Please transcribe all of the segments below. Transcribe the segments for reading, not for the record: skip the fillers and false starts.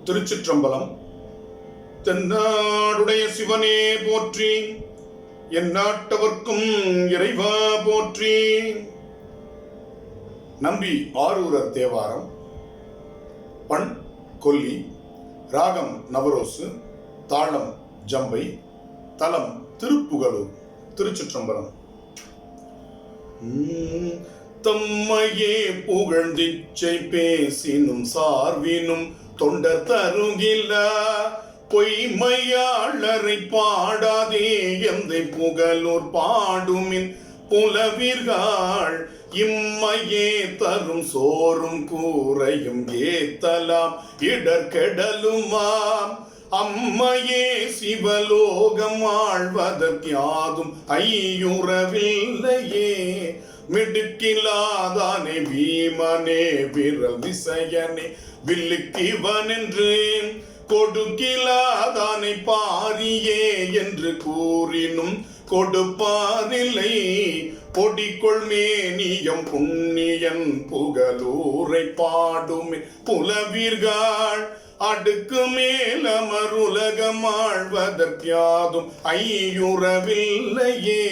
திருச்சிற்றம்பலம். தென்னாடுடைய சிவனே போற்றி, எந்நாட்டவர்க்கும் இறைவா போற்றி. நம்பி ஆரூரர் தேவாரம். பண் கொல்லி, ராகம் நவரோசு, தாளம் ஜம்பை, தலம் திருப்புகலூர். திருச்சிற்றம்பலம். தம்மையே புகழ்ந்திச்சை பேசினும் சார்வினும் தொண்டர் தருகில்ல பொய்மையாளரை பாடாதே எந்தை புகழூர் பாடுமின் புலவிர்கள் இம்மையே தரும் சோறும் கூரையும் ஏத்தலாம் இடர்கெடலுமாம் அம்மையே சிவலோகம் ஆழ்வதற்காதும் ஐயுறவில்லையே மிடுக்கிலாதானே வீமனே விரல் விசையனே வில்லுக்கிவன் என்று கொடுக்கிலாதானை பாரியே என்று கூறினும் கொடுப்பாரில்லை பொடிக்கொள் மேனியம் புண்ணியன் புகழூரை பாடும் புலவீர்கள் அடுக்கு மேலமருலகம் ஆழ்வதற்காதும் ஐயுறவில்லையே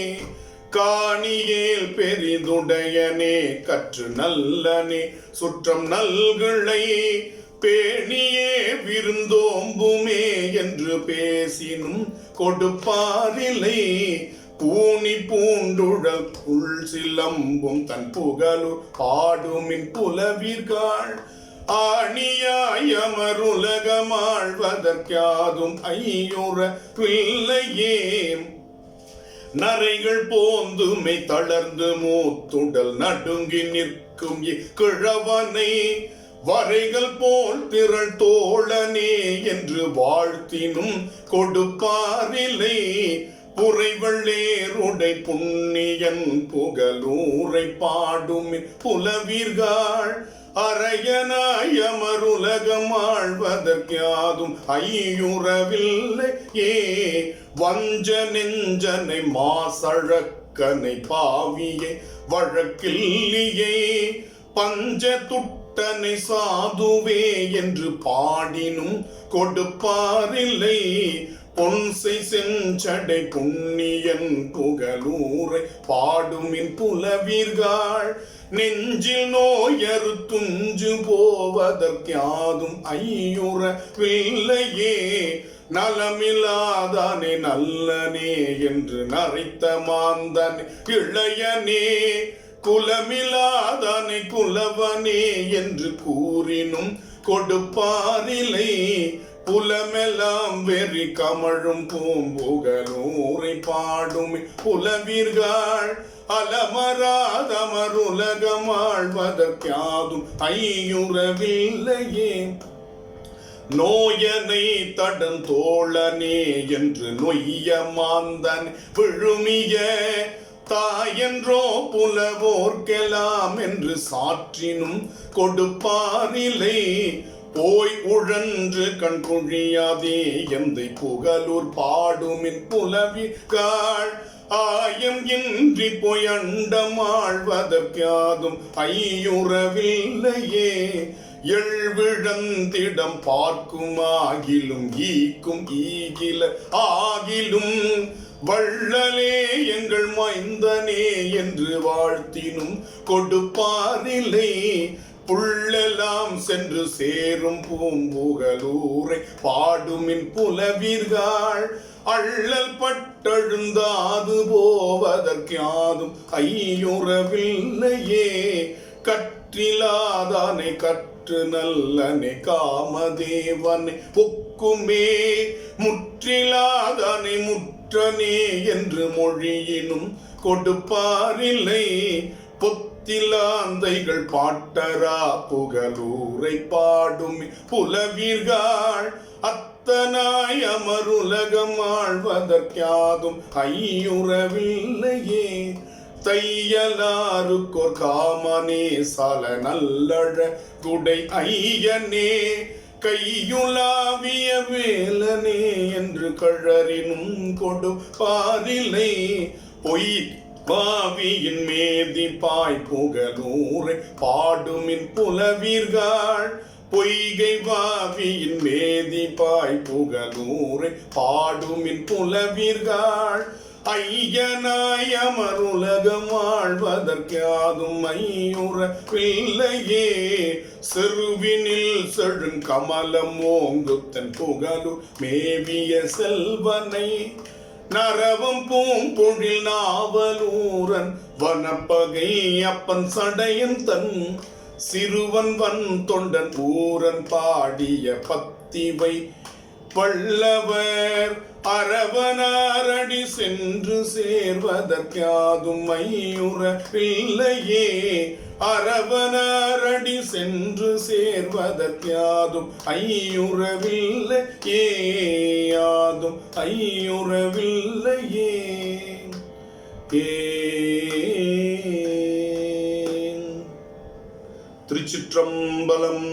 காணியேல் பெரிதுடையனே கற்று நல்லனே சுற்றம் நல்களை பேணியே விருந்தோம்புமே என்று பேசினும் கொடுப்பாரில்லை பூணி பூண்டுழல் புல் சிலம்பும் தன் புகழூர் பாடுமின் புலவீர்கள் ஆணியாயமருலகம் ஆழ்வதற்காதும் ஐயுறவில்லையே நரைகள் போந்துமை தளர்ந்து மூத்துடல் நடுங்கி நிற்கும் கிழவனை வரைகள் போல் திரள் தோழனே என்று வாழ்த்தினும் கொடுப்பாரில்லை புரைவள்ளேருடை புண்ணியன் புகழூரை பாடும் புலவீர்கள் அரையனாயமருலகம் ஆழ்வதற்காதும் ஐயுறவில்லையே வஞ்ச நெஞ்சனை மாசழக்கனை பாவியை வழக்கில்லியே பஞ்ச துட்டனை சாதுவே என்று பாடினும் கொடுப்பாரில்லை பொன்சை செஞ்சடை புண்ணியன் புகழூரை பாடுமின் புலவீர்கள் நெஞ்சில் நோயறு துஞ்சு போவதற்காதும் ஐயுறவில்லையே நலமில்லாதானே நல்லனே என்று நரைத்த மாந்தனே இளையனே குலமில்லாதானே குலவனே என்று கூறினும் கொடுப்பாரில்லை புலமெல்லாம் வெறி கமழும் பூம்புகழூரை பாடும் புலவீர்கள் அலமராதமருலகம் ஆழ்வதற்காதும் ஐயுறவில்லையே நோயனை தடன் தோழனே என்று நொய்ய மாந்தன் விழுமிய தாயென்றோ புலவோர்க்கெல்லாம் என்று சாற்றினும் கொடுப்பாரில்லை போய் உழன்று கண் குழியாதே எந்தை புகழூர் பாடுமின் புலவிகள் ஆயம் இன்றி போய் அண்டம் ஆழ்வதற்காதும் ஐயுறவில்லையே எழுவிழந்திடம் பார்க்கும் ஆகிலும் ஈக்கும் ஈகில ஆகிலும் வள்ளலே எங்கள் மைந்தனே என்று வாழ்த்தினும் கொடுப்பாரில்லை புள்ளெல்லாம் சென்று சேரும் பூம்புகழூரை பாடுமின் புலவீர்கள் அள்ளல் பட்டெழுந்தாது போவதற்காதும் ஐயுறவில்லையே கற்றிலாதானை கற்று நல்லனை காமதேவனை ஒக்குமே முற்றிலாதானை முற்றனே என்று மொழியினும் கொடுப்பாரில்லை பொத்திலாந்தைகள் பாட்டரா புகழூரை பாடும் புலவீர்கள் அத்தனாய் அமருலகம் ஆழ்வதற்காதும் ஐயுறவில்லையே தையலாருக்கோர் காமனே சல நல்லழ குடை ஐயனே கையுலாவிய வேலனே என்று கழறினும் கொடுப்பாரில்லை பொய் பாவியின் மேதி பாய் புகழூரை பாடுமின் புலவீர்கள் பொய்கை வாவியின் மேதிபாய் புகழூரை பாடுமின் புலவீர்கள் ஐயனாய் அமருலகம் வாழ்வதற்காதும் ஐயுறவில்லையே செருவினில் செழுங்கமலம் ஓங்குத்தன் புகழு மேவிய செல்வனை நரவம் பூம்பொழில் நாவலூரன் வனப்பகை அப்பன் சடையன் தன் சிறுவன் வன் தொண்டன் ஊரன் பாடிய பத்திவை பல்லவர் அரவனாரடி சென்று சேர்வதற்காதும் ஐயுறவில்லையே அரவனாரடி சென்று சேர்வதற்காதும் ஐயுறவில்லையே யாதும் ஐயுறவில்லையே திருச்சிற்றம்பலம்.